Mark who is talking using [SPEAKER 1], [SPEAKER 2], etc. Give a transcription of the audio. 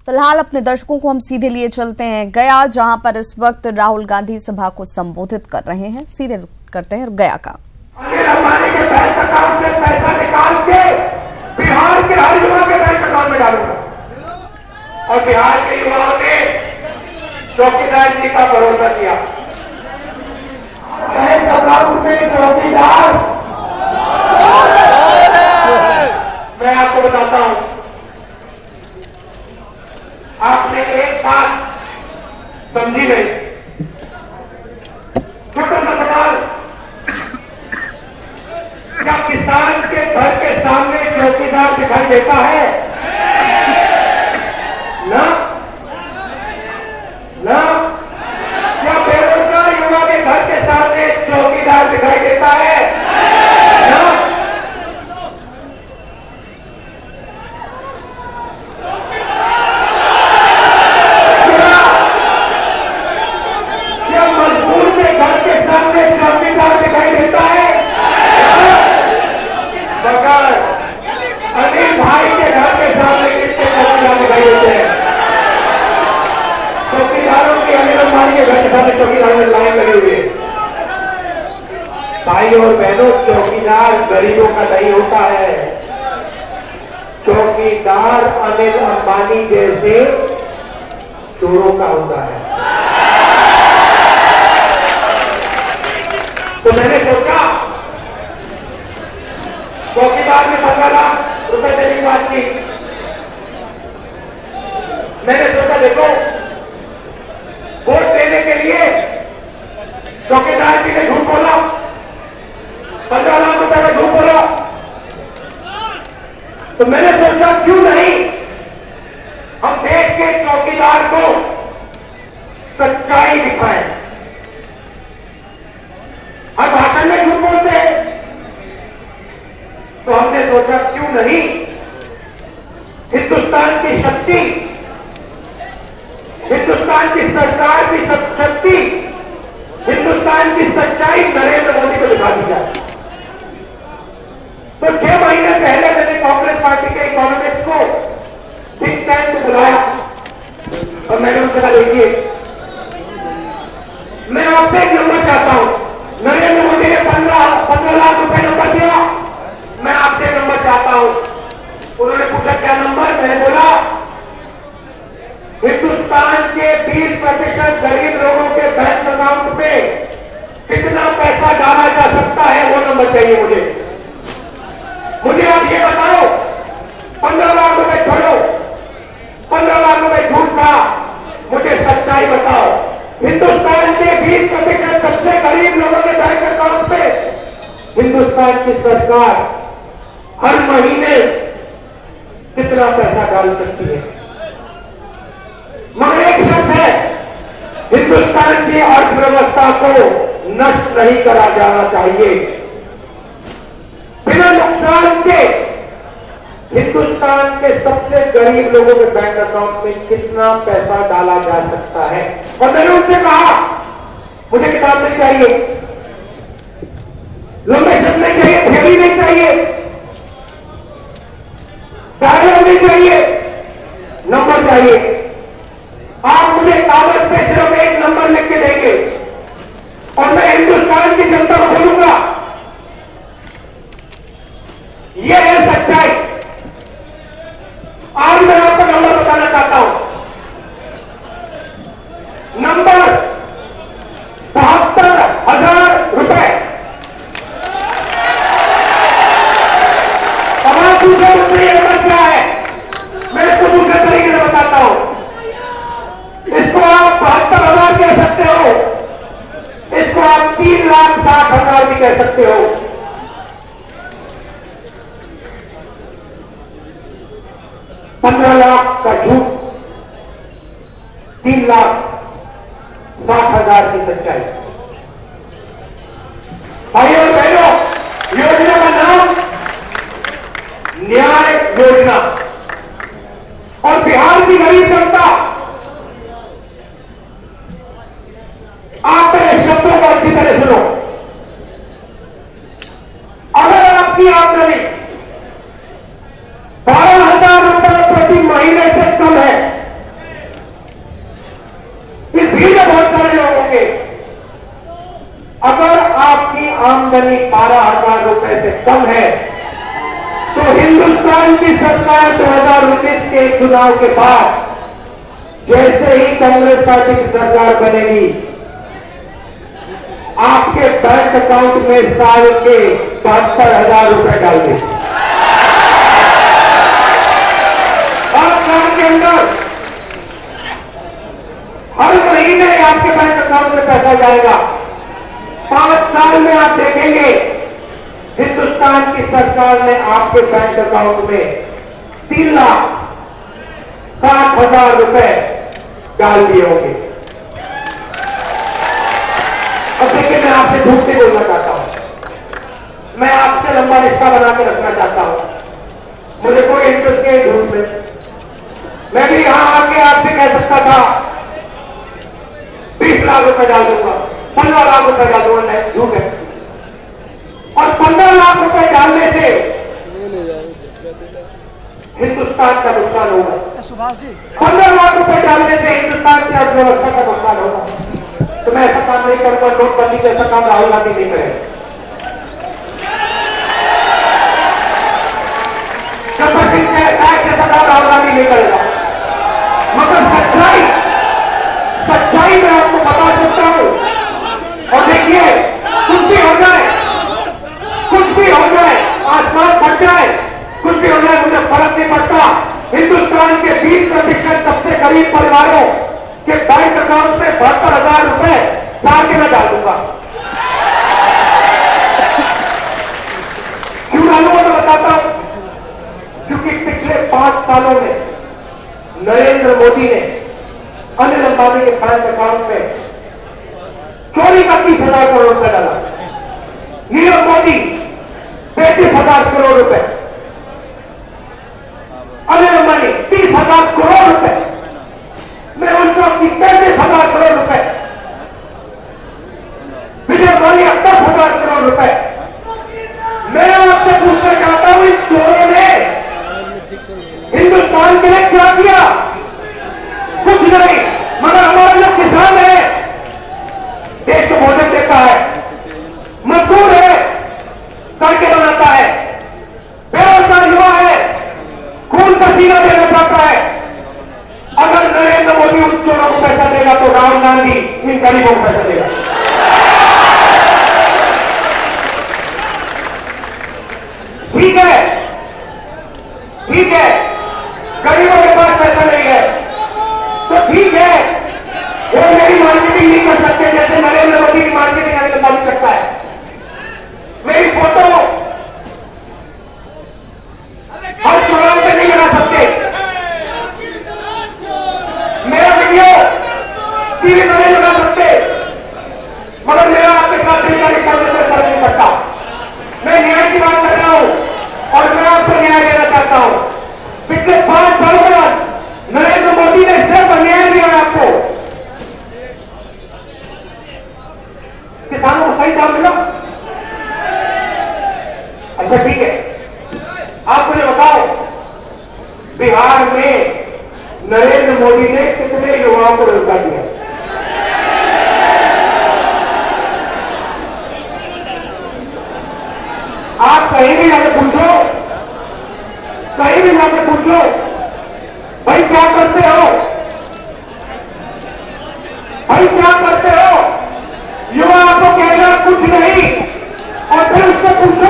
[SPEAKER 1] फिलहाल अपने दर्शकों को हम सीधे लिए चलते हैं गया, जहां पर इस वक्त राहुल गांधी सभा को संबोधित कर रहे हैं। सीधे करते हैं गया का।
[SPEAKER 2] अनिल अंबानी के बैंक अकाउंट से पैसा निकाल के बिहार के हर युवा के बैंक अकाउंट में डालूंगा और बिहार के युवाओं ने चौकीदार जी का भरोसा किया। बैंक अकाउंट में चौकीदार, मैं आपको बताता हूं, आपने एक बात समझी नहीं। छोटा सा सवाल, क्या किसान के घर के सामने चौकीदार दिखाई देता है? ना ना। क्या बेरोजगार युवा के घर के सामने चौकीदार दिखाई देता है? ना। क्या मजदूर के घर के सामने चौकीदार दिखाई देता है? मगर अनिल भाई के घर के सामने कितने चौकीदार दिखाई देते हैं? चौकीदारों की अनिल अंबानी के घर के सामने चौकीदारों में लाइन लगी हुई है। भाई और बहनों, चौकीदार गरीबों का नहीं होता है। चौकीदार अनिल अंबानी जैसे चोरों का होता है। तो मैंने सोचा, चौकीदार ने 15 लाख रुपए देने की बात की। मैंने सोचा देखो, वोट देने के लिए चौकीदार जी ने झूठ बोला, 15 लाख रुपए का झूठ बोला। तो मैंने सोचा क्यों नहीं हम देश के चौकीदार को सच्चाई दिखाएं। हर भाषण में झूठ बोलते हैं, तो हमने सोचा क्यों नहीं हिंदुस्तान की शक्ति, हिंदुस्तान की सरकार की शक्ति, हिंदुस्तान की सच्चाई नरेंद्र मोदी को दिखा दी जाए। तो 6 महीने पहले मैंने कांग्रेस पार्टी के इकोनॉमिक्स को थिंक टैंक को बुलाया और मैंने उनसे कहा देखिए, मैं आपसे एक नंबर चाहता हूं। नरेंद्र मोदी ने 15 लाख रुपए नंबर दिया, मैं आपसे नंबर चाहता हूं। उन्होंने पूछा क्या नंबर? मैंने बोला हिंदुस्तान के 20% गरीब लोगों के बैंक अकाउंट पे कितना पैसा डाला जा सकता है, वो नंबर चाहिए मुझे। मुझे आप ये बताओ, 15 लाख रुपए छोड़ो, 15 लाख रुपए झूठ कहा, मुझे सच्चाई बताओ। हिंदुस्तान के 20% सबसे गरीब लोगों के बैंक अकाउंट पे हिंदुस्तान की सरकार हर महीने कितना पैसा डाल सकती है? मगर एक शर्त है, हिंदुस्तान की अर्थव्यवस्था को नष्ट नहीं करा जाना चाहिए। बिना नुकसान के हिंदुस्तान के सबसे गरीब लोगों के बैंक अकाउंट में कितना पैसा डाला जा सकता है? और मैंने उनसे कहा मुझे किताब नहीं चाहिए, लंबे शब्द नहीं चाहिए, थ्योरी नहीं चाहिए, डायलॉग नहीं चाहिए, नंबर चाहिए। आप मुझे कागज पे सिर्फ एक नंबर लिख के देंगे और मैं हिंदुस्तान की जनता को बोलूंगा यह है सच्चाई। आज मैं आपको नंबर बताना चाहता हूं। नंबर 72,000 रुपए। अब आप पूछो मुझसे ये नंबर क्या है, मैं इसको दूसरे तरीके से बताता हूं। इसको आप 72,000 कह सकते हो, इसको आप 3,60,000 भी कह सकते हो। 15 लाख का झूठ, 3,60,000 की सच्चाई। भाइयों और बहनों, योजना का नाम न्याय योजना। और बिहार की गरीब जनता, आप मेरे शब्दों को अच्छी तरह सुनो। अगर आपकी आमदनी 12,000 रुपए प्रति महीने से कम है आमदनी 12,000 रुपए से कम है, तो हिंदुस्तान की सरकार 2019 के चुनाव के बाद जैसे ही कांग्रेस पार्टी की सरकार बनेगी, आपके बैंक अकाउंट में साल के 72,000 रुपए डाल देगी। के अंदर हर महीने आपके बैंक अकाउंट में पैसा जाएगा। 5 साल में आप देखेंगे हिंदुस्तान की सरकार ने आपके बैंक अकाउंट में 3,60,000 रुपए डाल दिए होंगे। अब देखिए, मैं आपसे झूठ नहीं बोलना चाहता हूं, मैं आपसे लंबा रिश्ता बना के रखना चाहता हूं, मुझे कोई इंटरेस्ट नहीं है झूठ में। मैं भी यहां आके आपसे कह सकता था 20 लाख रुपए डाल दूंगा, 15 लाख रुपए डाल दूंगा, नहीं, झूठ है। और 15 लाख रुपए डालने से हिंदुस्तान का नुकसान होगा। 15 लाख रुपए डालने से हिंदुस्तान की अर्थव्यवस्था का नुकसान होगा। तो मैं ऐसा काम नहीं करूंगा, नोटबंदी से ऐसा काम राहुल गांधी नहीं करेंगे। ऐसा काम राहुल गांधी नहीं करेगा। मगर सच्चाई मैं आपको बता सकता हूं। और देखिए, कुछ भी हो जाए, आसमान फट जाए, कुछ भी हो जाए, मुझे फर्क नहीं पड़ता। हिंदुस्तान के 20% सबसे गरीब परिवारों के बैंक अकाउंट में 72,000 रुपए साल के मैं डाल दूंगा। क्यों डालूंगा मैं बताता हूं। क्योंकि पिछले 5 सालों में नरेंद्र मोदी ने अनिल अंबानी के बैंक अकाउंट में चोरी का 30,000 करोड़ रुपए डाला। नीरव मोदी 35,000 करोड़ रुपए, अनिल अंबानी 30,000 करोड़ रुपए, मेहुल चौकसी 35,000 करोड़ रुपए, विजय माल्या 10,000 करोड़ रुपए। मैं आपसे पूछना चाहता हूं, इन चोरों ने हिंदुस्तान के लिए क्या किया? कुछ नहीं। मगर हमारा जो किसान है, देश को भोजन देता है, मजदूर है, सड़कें बनाता है, बेरोजगार युवा है, खून पसीना देना चाहता है। अगर नरेंद्र मोदी उन चोरों को पैसा देगा तो राहुल गांधी इन गरीबों को पैसा देगा। ठीक है, गरीबों के पास पैसा नहीं है तो ठीक है, वो मेरी मार्केटिंग नहीं कर सकते जैसे नरेंद्र मोदी की मार्केटिंग अनिल अंबानी करता है। मेरी फोटो हर चौराहे पे नहीं लगा सकते, मेरा वीडियो टीवी पर नहीं लगा सकते, मगर मेरा आपके साथ दिल का रिश्ता फर्क नहीं पड़ता। मैं न्याय की बात कर रहा हूं और मैं आपको न्याय देना चाहता हूं। पिछले 5 सालों में नरेंद्र मोदी ने सिर्फ अन्याय दिया है आपको। किसानों को सही दाम मिला? अच्छा ठीक है, आप मुझे बताओ, बिहार में नरेंद्र मोदी ने कितने युवाओं को रोजगार दिया? आप कहीं भी जाकर पूछो, भाई क्या करते हो, युवा आपको कहेगा कुछ नहीं, और फिर उससे पूछो